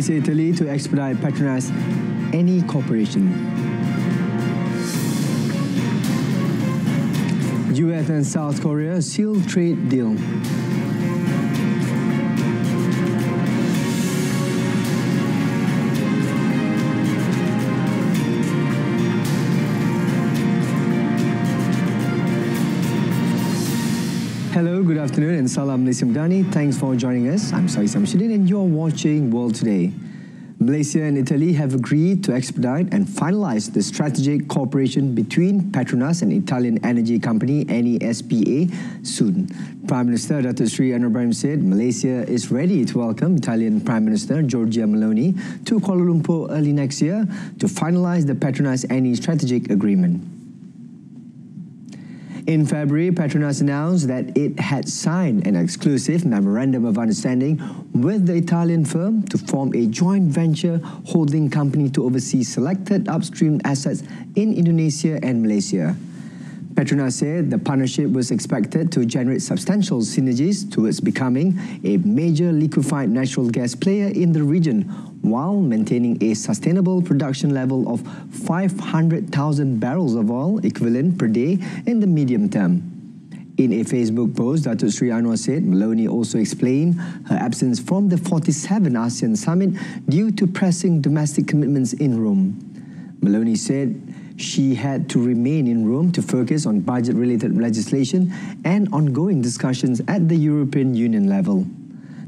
Malaysia-Italy to expedite Petronas Eni Corporation. US and South Korea seal trade deal. Hello, good afternoon and Salam Malaysia Madani. Thanks for joining us. I'm Sai Samsudin and you're watching World Today. Malaysia and Italy have agreed to expedite and finalize the strategic cooperation between Petronas and Italian energy company Eni S.p.A. soon. Prime Minister Datuk Seri Anwar Ibrahim said Malaysia is ready to welcome Italian Prime Minister Giorgia Meloni to Kuala Lumpur early next year to finalize the Petronas Eni strategic agreement. In February, Petronas announced that it had signed an exclusive memorandum of understanding with the Italian firm to form a joint venture holding company to oversee selected upstream assets in Indonesia and Malaysia. Petronas said the partnership was expected to generate substantial synergies towards becoming a major liquefied natural gas player in the region while maintaining a sustainable production level of 500,000 barrels of oil equivalent per day in the medium term. In a Facebook post, Datuk Seri Anwar said Meloni also explained her absence from the 47 ASEAN Summit due to pressing domestic commitments in Rome. Meloni said she had to remain in Rome to focus on budget-related legislation and ongoing discussions at the European Union level.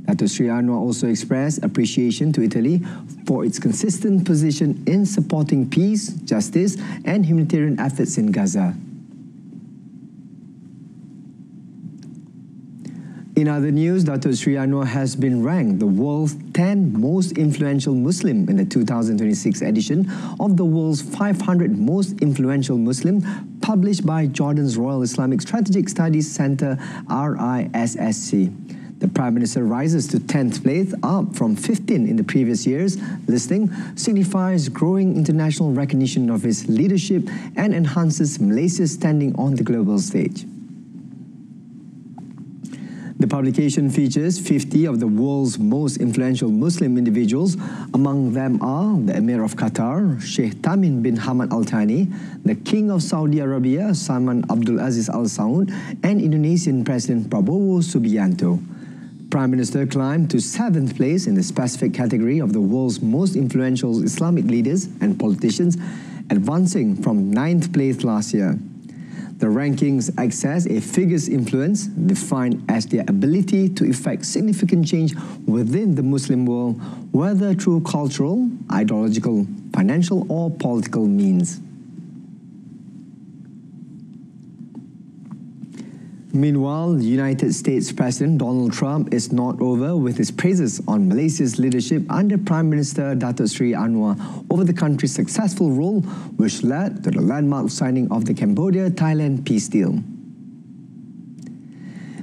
Datuk Seri Anwar also expressed appreciation to Italy for its consistent position in supporting peace, justice and humanitarian efforts in Gaza. In other news, Datuk Seri Anwar has been ranked the world's 10 most influential Muslim in the 2026 edition of the world's 500 most influential Muslim published by Jordan's Royal Islamic Strategic Studies Centre RISSC. The Prime Minister rises to 10th place, up from 15 in the previous year's listing, signifies growing international recognition of his leadership and enhances Malaysia's standing on the global stage. The publication features 50 of the world's most influential Muslim individuals. Among them are the Emir of Qatar, Sheikh Tamim bin Hamad Al Thani, the King of Saudi Arabia, Salman Abdul Aziz Al Saud, and Indonesian President Prabowo Subianto. Prime Minister climbed to 7th place in the specific category of the world's most influential Islamic leaders and politicians, advancing from 9th place last year. The rankings access a figure's influence, defined as their ability to effect significant change within the Muslim world, whether through cultural, ideological, financial or political means. Meanwhile, United States President Donald Trump is not over with his praises on Malaysia's leadership under Prime Minister Datuk Seri Anwar over the country's successful role, which led to the landmark signing of the Cambodia-Thailand peace deal.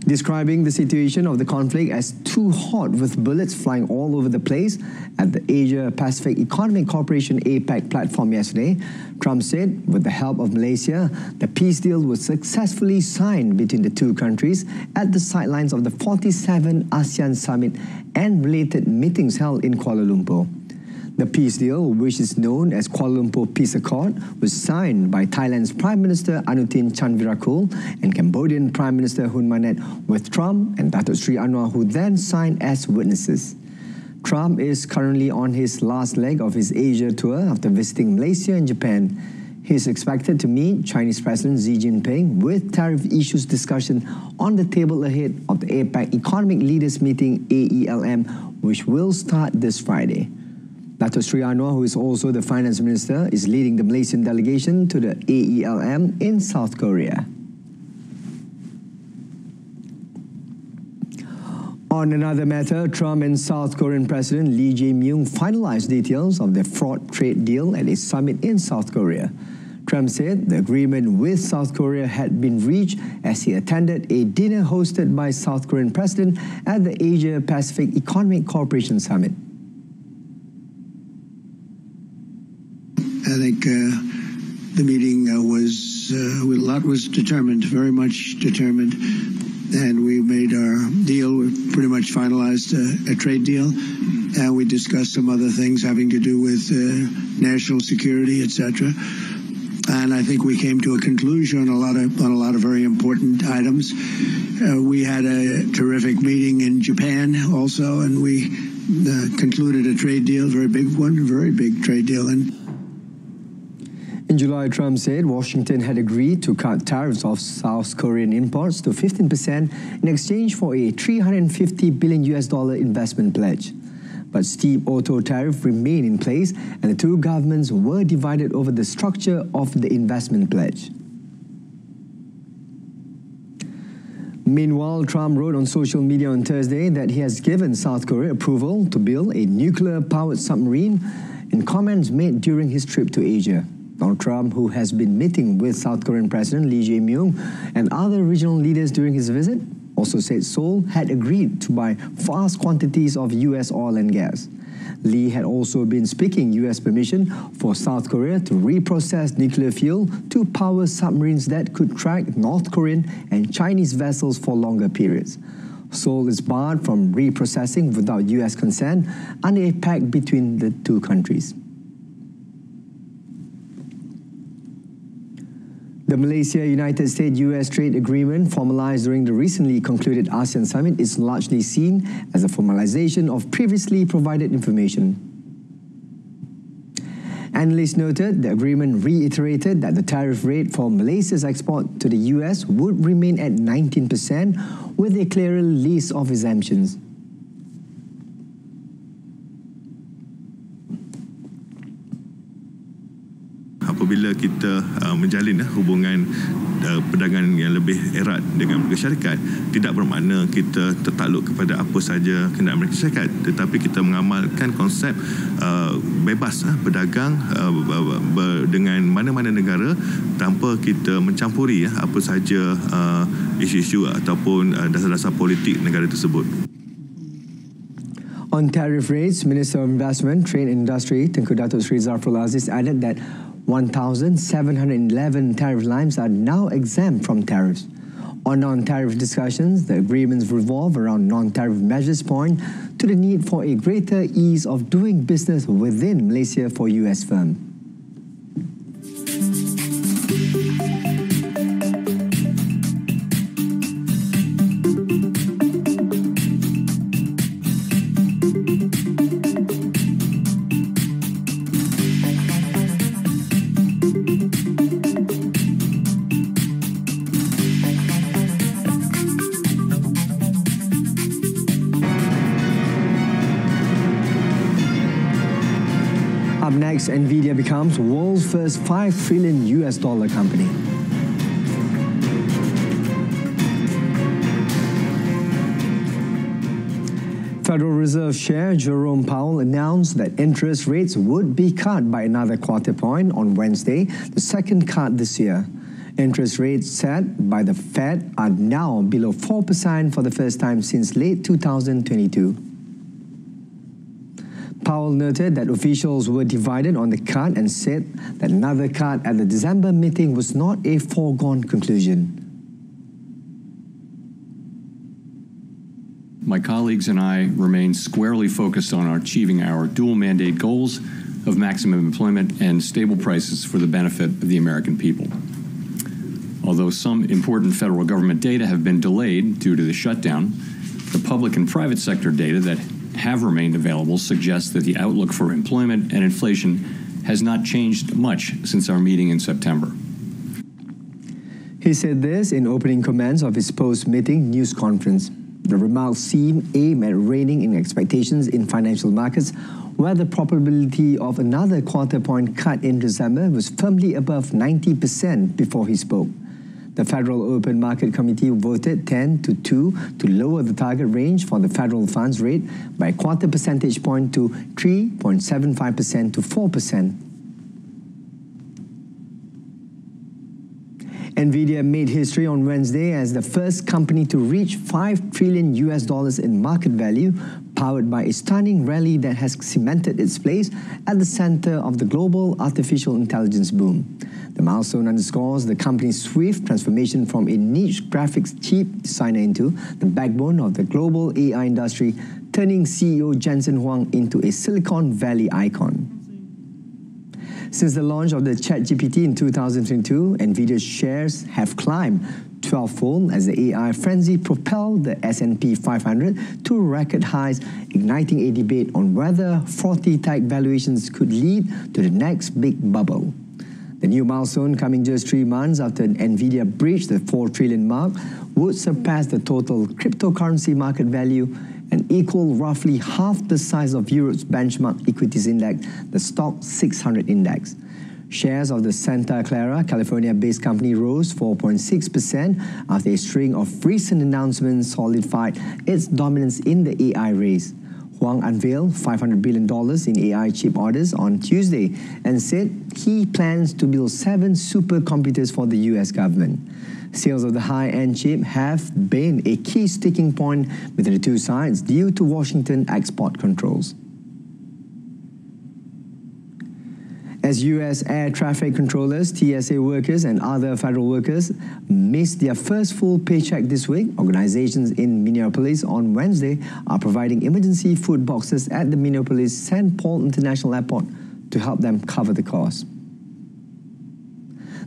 Describing the situation of the conflict as too hot with bullets flying all over the place at the Asia-Pacific Economic Cooperation APEC platform yesterday, Trump said with the help of Malaysia, the peace deal was successfully signed between the two countries at the sidelines of the 47 ASEAN Summit and related meetings held in Kuala Lumpur. The peace deal, which is known as Kuala Lumpur Peace Accord, was signed by Thailand's Prime Minister Anutin Chanvirakul and Cambodian Prime Minister Hun Manet with Trump and Datuk Seri Anwar, who then signed as witnesses. Trump is currently on his last leg of his Asia tour after visiting Malaysia and Japan. He is expected to meet Chinese President Xi Jinping with tariff issues discussion on the table ahead of the APEC Economic Leaders Meeting AELM, which will start this Friday. Datuk Seri Anwar, who is also the Finance Minister, is leading the Malaysian delegation to the AELM in South Korea. On another matter, Trump and South Korean President Lee Jae-myung finalized details of their fraught trade deal at a summit in South Korea. Trump said the agreement with South Korea had been reached as he attended a dinner hosted by South Korean President at the Asia-Pacific Economic Cooperation Summit. I think the meeting a lot was determined, very much determined, and we made our deal with pretty much finalized a trade deal, and we discussed some other things having to do with national security, etc. And I think we came to a conclusion on a lot of very important items. We had a terrific meeting in Japan also, and we concluded a trade deal, very big one, a very big trade deal. In July, Trump said Washington had agreed to cut tariffs of South Korean imports to 15% in exchange for a $350 billion investment pledge. But steep auto tariffs remain in place, and the two governments were divided over the structure of the investment pledge. Meanwhile, Trump wrote on social media on Thursday that he has given South Korea approval to build a nuclear-powered submarine in comments made during his trip to Asia. Donald Trump, who has been meeting with South Korean President Lee Jae-myung and other regional leaders during his visit, also said Seoul had agreed to buy vast quantities of U.S. oil and gas. Lee had also been seeking U.S. permission for South Korea to reprocess nuclear fuel to power submarines that could track North Korean and Chinese vessels for longer periods. Seoul is barred from reprocessing without U.S. consent under a pact between the two countries. The Malaysia-United States-US trade agreement formalized during the recently concluded ASEAN summit is largely seen as a formalization of previously provided information. Analysts noted the agreement reiterated that the tariff rate for Malaysia's export to the US would remain at 19% with a clearer list of exemptions. Apabila kita menjalin hubungan perdagangan yang lebih erat dengan Amerika Syarikat, tidak bermakna kita tertakluk kepada apa saja kehendak Amerika Syarikat, tetapi kita mengamalkan konsep bebas berdagang dengan mana-mana negara tanpa kita mencampuri apa saja isu-isu ataupun dasar-dasar politik negara tersebut. On tariff rates, Minister of Investment, Trade and Industry Tengku Datuk Sri Zafrul Aziz added that 1,711 tariff lines are now exempt from tariffs. On non-tariff discussions, the agreements revolve around non-tariff measures point to the need for a greater ease of doing business within Malaysia for US firms. Up next, Nvidia becomes world's first $5 trillion company. Federal Reserve Chair Jerome Powell announced that interest rates would be cut by another quarter point on Wednesday, the second cut this year. Interest rates set by the Fed are now below 4% for the first time since late 2022. Powell noted that officials were divided on the cut and said that another cut at the December meeting was not a foregone conclusion. My colleagues and I remain squarely focused on achieving our dual mandate goals of maximum employment and stable prices for the benefit of the American people. Although some important federal government data have been delayed due to the shutdown, the public and private sector data that have remained available suggests that the outlook for employment and inflation has not changed much since our meeting in September. He said this in opening comments of his post-meeting news conference. The remarks seem aimed at reining in expectations in financial markets, where the probability of another quarter point cut in December was firmly above 90% before he spoke. The Federal Open Market Committee voted 10-2 to lower the target range for the federal funds rate by a quarter percentage point to 3.75% to 4%. NVIDIA made history on Wednesday as the first company to reach $5 trillion in market value, powered by a stunning rally that has cemented its place at the center of the global artificial intelligence boom. The milestone underscores the company's swift transformation from a niche graphics chip designer into the backbone of the global AI industry, turning CEO Jensen Huang into a Silicon Valley icon. Since the launch of the ChatGPT in 2022, NVIDIA's shares have climbed 12-fold as the AI frenzy propelled the S&P 500 to record highs, igniting a debate on whether frothy tech valuations could lead to the next big bubble. The new milestone, coming just 3 months after NVIDIA breached the $4 trillion mark, would surpass the total cryptocurrency market value and equal roughly half the size of Europe's benchmark equities index, the Stoxx 600 index. Shares of the Santa Clara, California-based company rose 4.6% after a string of recent announcements solidified its dominance in the AI race. Huang unveiled $500 billion in AI chip orders on Tuesday and said he plans to build 7 supercomputers for the US government. Sales of the high-end chip have been a key sticking point between the two sides due to Washington export controls. As U.S. air traffic controllers, TSA workers, and other federal workers missed their first full paycheck this week, organizations in Minneapolis on Wednesday are providing emergency food boxes at the Minneapolis-St. Paul International Airport to help them cover the cost.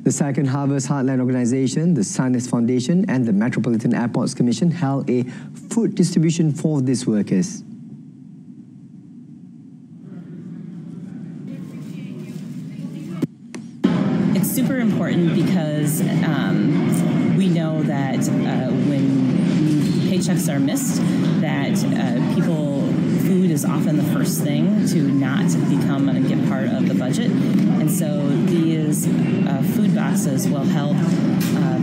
The Second Harvest Heartland Organization, the Sundance Foundation, and the Metropolitan Airports Commission held a food distribution for these workers. It's super important because we know that when paychecks are missed, that food is often the first thing to not become and get part of the budget. And so these food boxes will help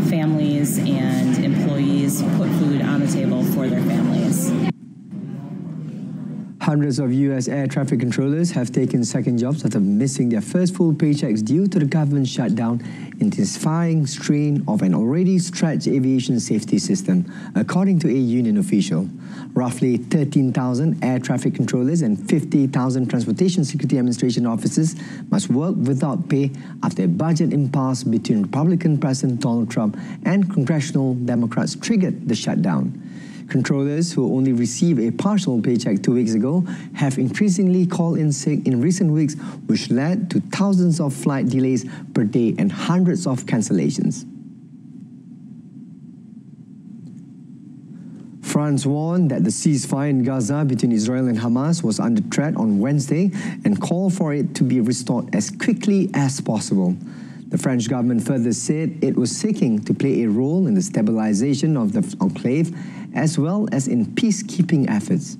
families and employees put food on the table for their families. Hundreds of U.S. air traffic controllers have taken second jobs after missing their first full paychecks due to the government shutdown, intensifying strain of an already stretched aviation safety system, according to a union official. Roughly 13,000 air traffic controllers and 50,000 Transportation Security Administration officers must work without pay after a budget impasse between Republican President Donald Trump and congressional Democrats triggered the shutdown. Controllers who only received a partial paycheck 2 weeks ago have increasingly called in sick in recent weeks, which led to thousands of flight delays per day and hundreds of cancellations. France warned that the ceasefire in Gaza between Israel and Hamas was under threat on Wednesday and called for it to be restored as quickly as possible. The French government further said it was seeking to play a role in the stabilization of the enclave as well as in peacekeeping efforts.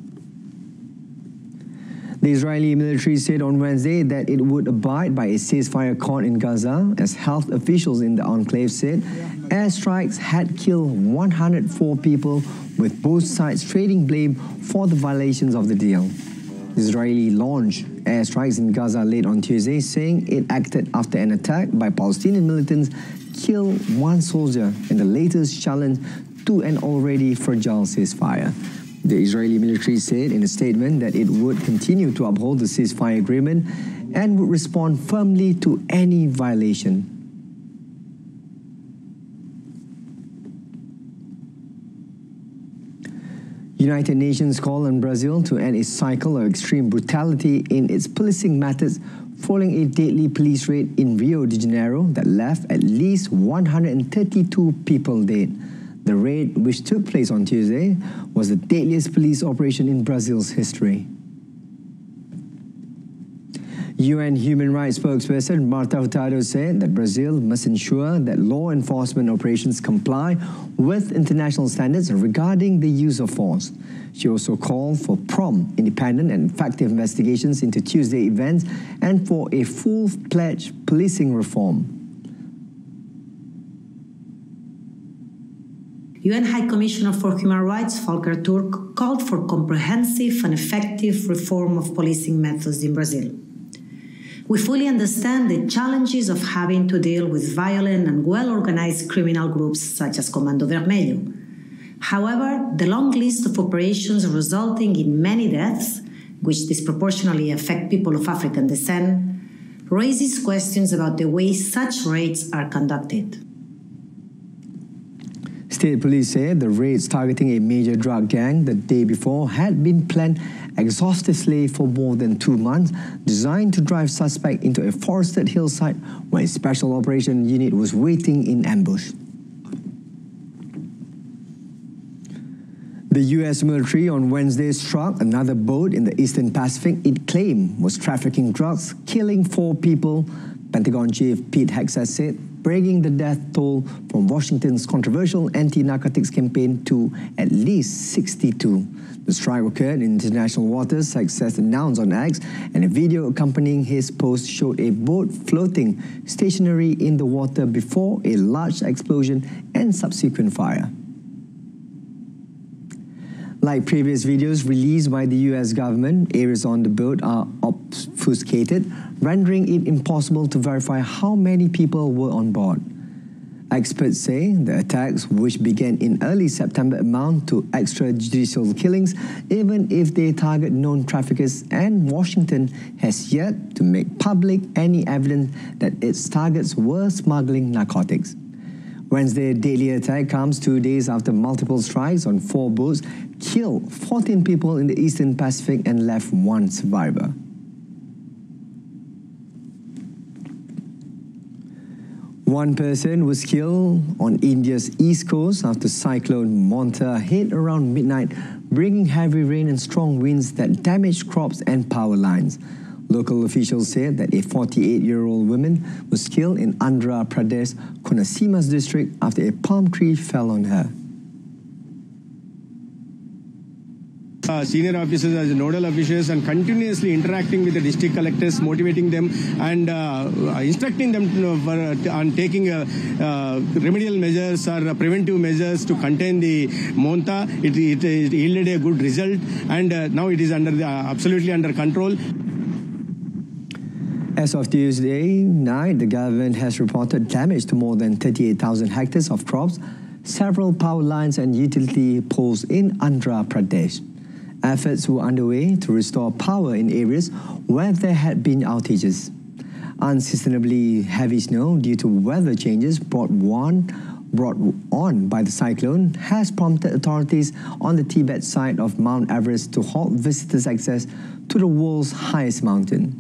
The Israeli military said on Wednesday that it would abide by a ceasefire accord in Gaza, as health officials in the enclave said airstrikes had killed 104 people, with both sides trading blame for the violations of the deal. Israeli launched airstrikes in Gaza late on Tuesday, saying it acted after an attack by Palestinian militants killed 1 soldier in the latest challenge to an already fragile ceasefire. The Israeli military said in a statement that it would continue to uphold the ceasefire agreement and would respond firmly to any violation. United Nations called on Brazil to end a cycle of extreme brutality in its policing methods following a deadly police raid in Rio de Janeiro that left at least 132 people dead. The raid, which took place on Tuesday, was the deadliest police operation in Brazil's history. UN human rights spokesperson Marta Hurtado said that Brazil must ensure that law enforcement operations comply with international standards regarding the use of force. She also called for prompt, independent and effective investigations into Tuesday events and for a full-fledged policing reform. UN High Commissioner for Human Rights Volker Turk called for comprehensive and effective reform of policing methods in Brazil. We fully understand the challenges of having to deal with violent and well-organized criminal groups such as Comando Vermelho. However, the long list of operations resulting in many deaths, which disproportionately affect people of African descent, raises questions about the way such raids are conducted. State police said the raids targeting a major drug gang the day before had been planned exhaustively for more than 2 months, designed to drive suspects into a forested hillside where a special operation unit was waiting in ambush. The U.S. military on Wednesday struck another boat in the Eastern Pacific it claimed was trafficking drugs, killing 4 people, Pentagon Chief Pete Hegseth said, bringing the death toll from Washington's controversial anti-narcotics campaign to at least 62. The strike occurred in international waters, Hegseth announced on X, and a video accompanying his post showed a boat floating stationary in the water before a large explosion and subsequent fire. Like previous videos released by the US government, areas on the boat are obfuscated, rendering it impossible to verify how many people were on board. Experts say the attacks, which began in early September, amount to extrajudicial killings, even if they target known traffickers, and Washington has yet to make public any evidence that its targets were smuggling narcotics. Wednesday's deadly attack comes 2 days after multiple strikes on 4 boats killed 14 people in the Eastern Pacific and left 1 survivor. One person was killed on India's east coast after Cyclone Monta hit around midnight, bringing heavy rain and strong winds that damaged crops and power lines. Local officials said that a 48-year-old woman was killed in Andhra Pradesh, Konaseema's district after a palm tree fell on her. Senior officers as nodal officials and continuously interacting with the district collectors, motivating them and instructing them on taking remedial measures or preventive measures to contain the Monta. It yielded a good result, and now it is absolutely under control. As of Tuesday night, the government has reported damage to more than 38,000 hectares of crops, several power lines and utility poles in Andhra Pradesh. Efforts were underway to restore power in areas where there had been outages. Unseasonably heavy snow due to weather changes brought on by the cyclone has prompted authorities on the Tibet side of Mount Everest to halt visitors' access to the world's highest mountain.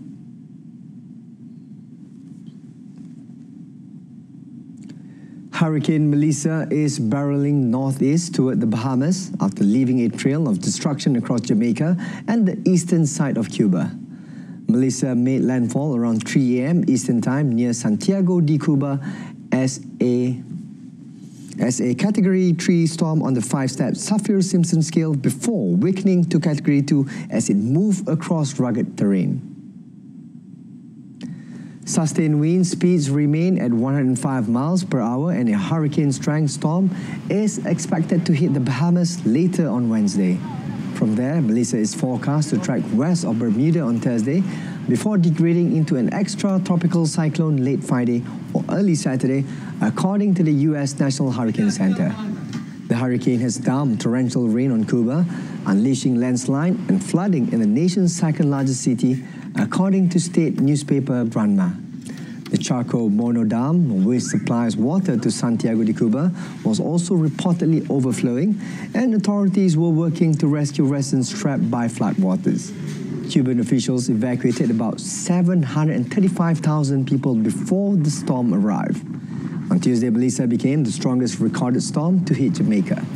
Hurricane Melissa is barreling northeast toward the Bahamas after leaving a trail of destruction across Jamaica and the eastern side of Cuba. Melissa made landfall around 3 a.m. Eastern Time near Santiago de Cuba as a Category 3 storm on the 5-step Saffir-Simpson scale before weakening to Category 2 as it moved across rugged terrain. Sustained wind speeds remain at 105 miles per hour and a hurricane-strength storm is expected to hit the Bahamas later on Wednesday. From there, Melissa is forecast to track west of Bermuda on Thursday before degrading into an extratropical cyclone late Friday or early Saturday, according to the U.S. National Hurricane Center. The hurricane has dumped torrential rain on Cuba, unleashing landslide and flooding in the nation's second-largest city, according to state newspaper Granma. The Chaco Mono Dam, which supplies water to Santiago de Cuba, was also reportedly overflowing, and authorities were working to rescue residents trapped by floodwaters. Cuban officials evacuated about 735,000 people before the storm arrived. On Tuesday, Melissa became the strongest recorded storm to hit Jamaica.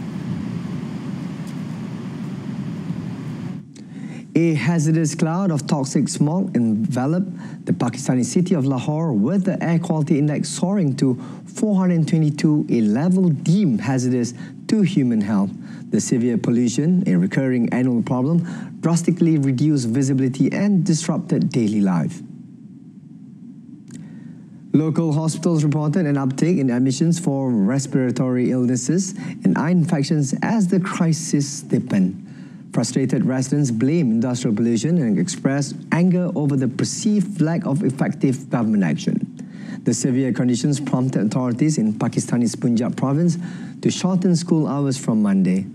A hazardous cloud of toxic smog enveloped the Pakistani city of Lahore, with the air quality index soaring to 422, a level deemed hazardous to human health. The severe pollution, a recurring annual problem, drastically reduced visibility and disrupted daily life. Local hospitals reported an uptick in admissions for respiratory illnesses and eye infections as the crisis deepened. Frustrated residents blame industrial pollution and express anger over the perceived lack of effective government action. The severe conditions prompted authorities in Pakistani's Punjab province to shorten school hours from Monday.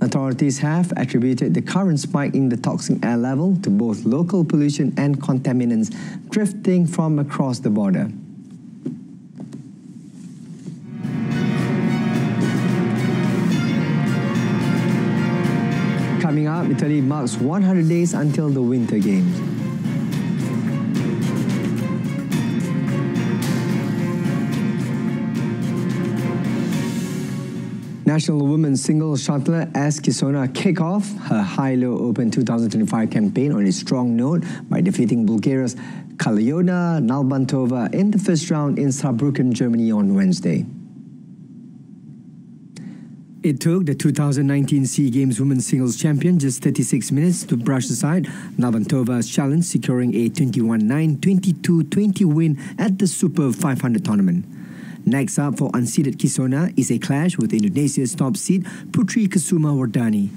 Authorities have attributed the current spike in the toxic air level to both local pollution and contaminants drifting from across the border. Coming up, Italy marks 100 days until the Winter Games. National women's singles shuttler AS Kisona kick off her High-Low Open 2025 campaign on a strong note by defeating Bulgaria's Kalyona Nalbantova in the first round in Saarbrücken, Germany on Wednesday. It took the 2019 SEA Games women's singles champion just 36 minutes to brush aside Nalbantova's challenge, securing a 21-9, 22-20 win at the Super 500 tournament. Next up for unseeded Kisona is a clash with Indonesia's top seed Putri Kusuma Wardani.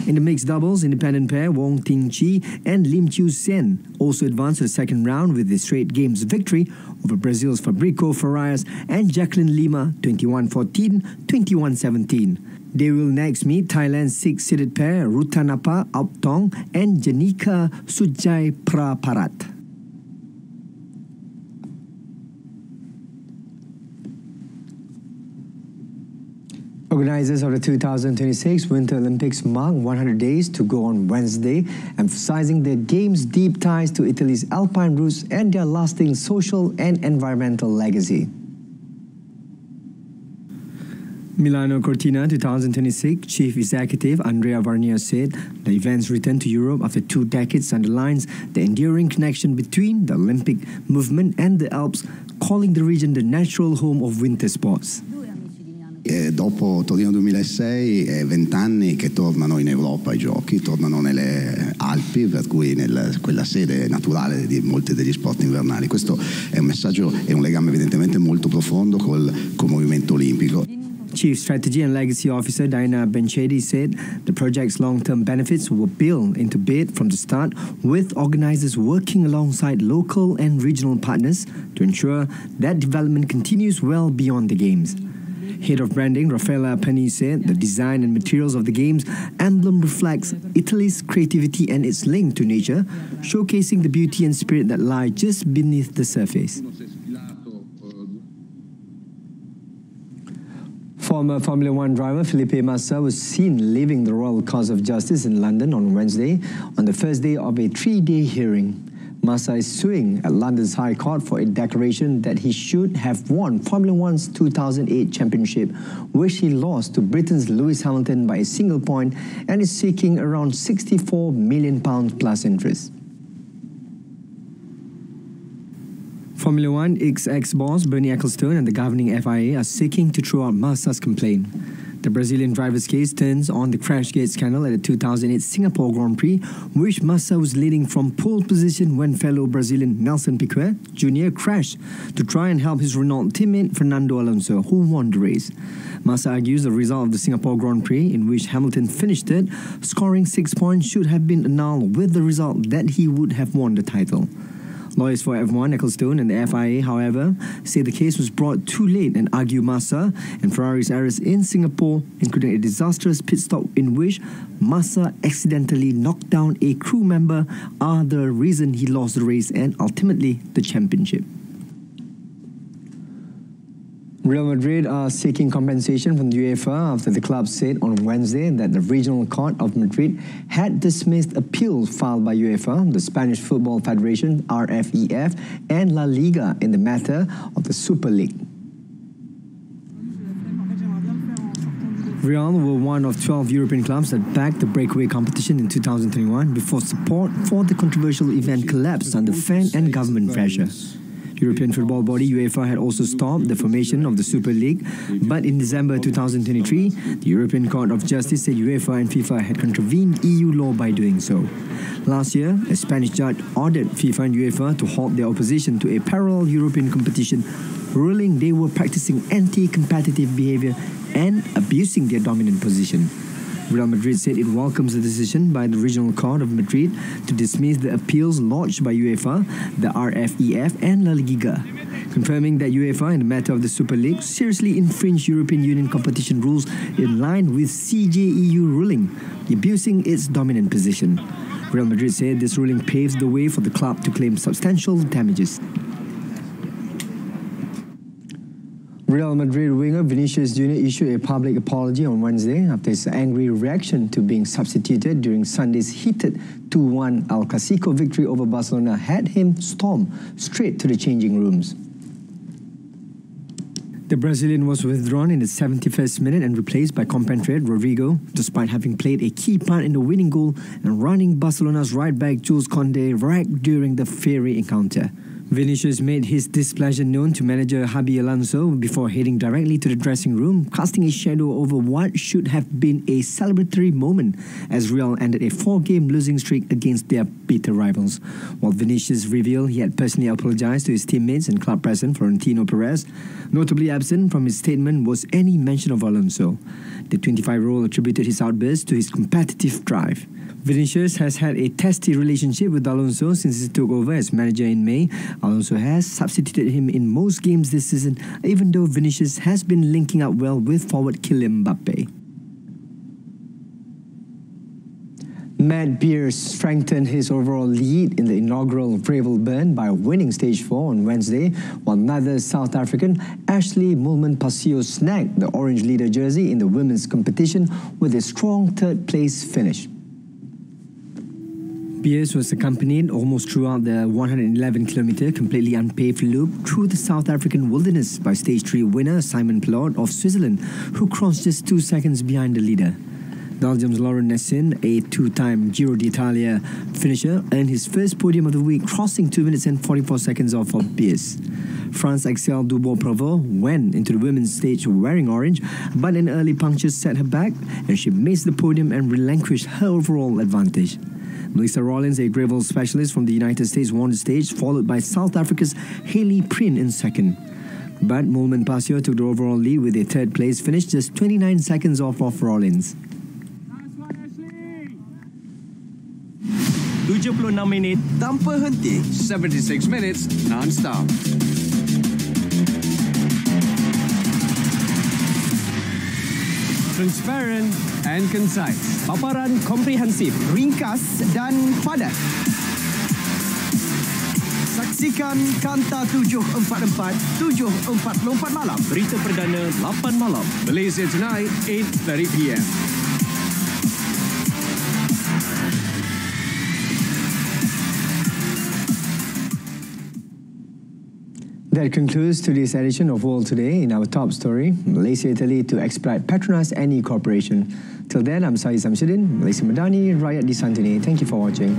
In the mixed doubles, independent pair Wong Ting Chi and Lim Chiu Sen also advanced to the second round with a straight games victory over Brazil's Fabrico Farias and Jacqueline Lima 21-14, 21-17. They will next meet Thailand's six-seeded pair Rutanapa Auptong and Janika Sujai Praparat. Organizers of the 2026 Winter Olympics mark 100 days to go on Wednesday, emphasizing the Games' deep ties to Italy's alpine roots and their lasting social and environmental legacy. Milano Cortina 2026 Chief Executive Andrea Varnier said the event's return to Europe after 2 decades underlines the enduring connection between the Olympic movement and the Alps, calling the region the natural home of winter sports. Dopo Torino 2006 è 20 anni che tornano in Europa i giochi, tornano nelle Alpi, per cui quella sede naturale di molti degli sport invernali. Questo è un messaggio e un legame evidentemente molto profondo col movimento olimpico. Chief Strategy and Legacy Officer Diana Benchedi said the project's long-term benefits were built into bid from the start, with organizers working alongside local and regional partners to ensure that development continues well beyond the Games. Head of Branding Raffaella Pani said the design and materials of the Games emblem reflects Italy's creativity and its link to nature, showcasing the beauty and spirit that lie just beneath the surface. Former Formula One driver Felipe Massa was seen leaving the Royal Cause of Justice in London on Wednesday on the first day of a 3-day hearing. Massa is suing at London's High Court for a declaration that he should have won Formula One's 2008 championship, which he lost to Britain's Lewis Hamilton by a single point, and is seeking around £64 million plus interest. Formula One ex-boss Bernie Ecclestone and the governing FIA are seeking to throw out Massa's complaint. The Brazilian driver's case turns on the Crashgate scandal at the 2008 Singapore Grand Prix, which Massa was leading from pole position when fellow Brazilian Nelson Piquet Jr. crashed to try and help his Renault teammate Fernando Alonso, who won the race. Massa argues the result of the Singapore Grand Prix, in which Hamilton finished third, scoring 6 points, should have been annulled, with the result that he would have won the title. Lawyers for F1, Ecclestone and the FIA, however, say the case was brought too late and argue Massa and Ferrari's errors in Singapore, including a disastrous pit stop in which Massa accidentally knocked down a crew member, are the reason he lost the race and ultimately the championship. Real Madrid are seeking compensation from the UEFA after the club said on Wednesday that the Regional Court of Madrid had dismissed appeals filed by UEFA, the Spanish Football Federation, RFEF, and La Liga in the matter of the Super League. Real were one of 12 European clubs that backed the breakaway competition in 2021 before support for the controversial event collapsed under fan and government pressure. European football body UEFA had also stopped the formation of the Super League, but in December 2023, the European Court of Justice said UEFA and FIFA had contravened EU law by doing so. Last year, a Spanish judge ordered FIFA and UEFA to halt their opposition to a parallel European competition, ruling they were practicing anti-competitive behavior and abusing their dominant position. Real Madrid said it welcomes the decision by the Regional Court of Madrid to dismiss the appeals lodged by UEFA, the RFEF and La Liga, confirming that UEFA in the matter of the Super League seriously infringed European Union competition rules in line with CJEU ruling, abusing its dominant position. Real Madrid said this ruling paves the way for the club to claim substantial damages. Real Madrid winger Vinicius Jr. issued a public apology on Wednesday after his angry reaction to being substituted during Sunday's heated 2-1 El Clasico victory over Barcelona had him storm straight to the changing rooms. The Brazilian was withdrawn in the 71st minute and replaced by compatriot Rodrigo, despite having played a key part in the winning goal and running Barcelona's right back Jules Koundé ragged during the fiery encounter. Vinicius made his displeasure known to manager Xabi Alonso before heading directly to the dressing room, casting a shadow over what should have been a celebratory moment as Real ended a 4-game losing streak against their bitter rivals. While Vinicius revealed he had personally apologized to his teammates and club president Florentino Perez, notably absent from his statement was any mention of Alonso. The 25-year-old attributed his outburst to his competitive drive. Vinicius has had a testy relationship with Alonso since he took over as manager in May. Alonso has substituted him in most games this season, even though Vinicius has been linking up well with forward Kylian Mbappe. Matt Beers strengthened his overall lead in the inaugural Fravelburn by winning Stage 4 on Wednesday, while another South African, Ashley Moolman-Pasio, snagged the orange leader jersey in the women's competition with a strong third-place finish. Beers was accompanied almost throughout the 111-kilometre completely unpaved loop through the South African wilderness by Stage 3 winner Simon Plot of Switzerland, who crossed just 2 seconds behind the leader. Belgium's Laurent Nessin, a 2-time Giro d'Italia finisher, earned his first podium of the week, crossing 2 minutes and 44 seconds off of Beers. France Axel Dubois-Prevost went into the women's stage wearing orange, but an early puncture set her back, and she missed the podium and relinquished her overall advantage. Melissa Rollins, a gravel specialist from the United States, won the stage, followed by South Africa's Hayley Prin in second. But Moolman-Pasio took the overall lead with a third-place finish, just 29 seconds off of Rollins. 76 minit tanpa henti. 76 minutes non-stop. Transparent and concise. Paparan komprehensif, ringkas dan padat. Saksikan Kanta 744, 7.44 malam. Berita perdana 8 malam. Malaysia Tonight, 8:30 p.m. That concludes today's edition of World Today. In our top story, Malaysia Italy to expedite Petronas NE Corporation. Till then, I'm Saeed Samsudin, Malaysia Madani, Rakyat di Santini. Thank you for watching.